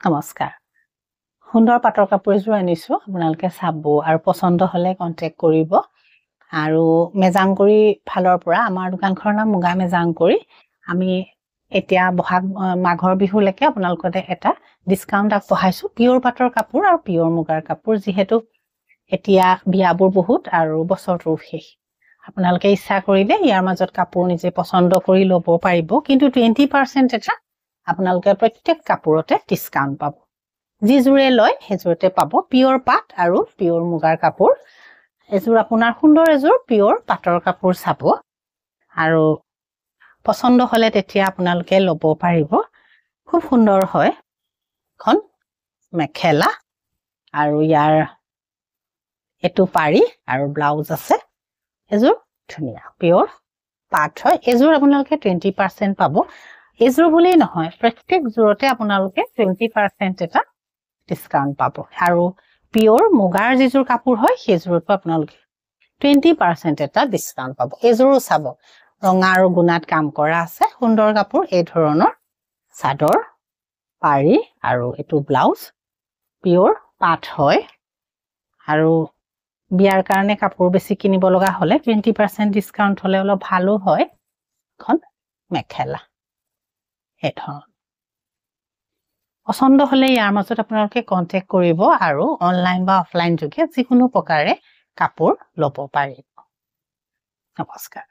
নমস্কাৰ সুন্দৰ পাটৰ কাপোৰ এযোৰ আনিছো আপোনালোকে চাব আৰু পছন্দ হলে কন্টেক্ট কৰিব আৰু মেজাংকৰি ফালৰ পৰা আমাৰ দোকানখনৰ নাম মুগা মেজাংকৰি আমি এতিয়া মাঘৰ বিহুলৈকে আপোনালোকতে এটা ডিসকাউন্ট আগবঢ়াইছো পিয়ৰ পাটৰ কাপোৰ আৰু পিয়ৰ মুগাৰ কাপোৰ যিহেতু এতিয়া বিয়াবোৰ বহুত আৰু বছৰটোৰ শেষ আপোনালোকে ইচ্ছা কৰিলে ইয়াৰ মাজত কাপোৰ নিজে পছন্দ কৰি ল'ব পাৰিব কিন্তু 20% এটা আপোনালোকে প্ৰত্যেক কাপোৰতে ডিসকাউন্ট পাব যি জুৰে লয় হেজুৰতে পাব পিয়ৰ পাট আৰু পিয়ৰ মুগাৰ কাপোৰ এজোৰ আপোনাৰ সুন্দৰ এজোৰ পিয়ৰ পাটৰ কাপোৰ চাব আৰু পছন্দ হলে তেতিয়া আপোনালোকে ল'ব পাৰিব খুব সুন্দৰ হয় খন মেখেলা আৰু ইয়াৰ এটো পাৰি আৰু ব্লাউজ আছে এজোৰ ধুনিয়া পিয়ৰ পাট হয় এজোৰ আপোনালোকে 20% পাব এজোৰ বুলি নহয় প্ৰত্যেক জোৰতে আপোনালোকে 20% এটা ডিসকাউন্ট পাব আৰু পিয়ৰ মুগাৰ যিজোৰ কাপোৰ হয় সেইজোৰটো আপোনালোকে 20% এটা ডিসকাউন্ট পাব এজোৰো চাব ৰঙা আৰু গুণাত কাম কৰা আছে সুন্দৰ কাপোৰ এই ধৰণৰ চাদৰ পাৰি আৰু এটো ব্লাউজ পিয়ৰ পাট হয় আৰু বিয়াৰ কাৰণে কাপোৰ বেছি কিনিব লগা হলে 20% ডিসকাউন্ট হলে অলপ ভালো হয় খন মেখেলা হেডন পছন্দ হলে ইয়াৰ মাজত আপোনালোকে কন্টেক্ট কৰিব আৰু অনলাইন বা অফলাইন যোগে যিকোনো প্ৰকাৰে কাপোৰ ল'ব পাৰিব নমস্কাৰ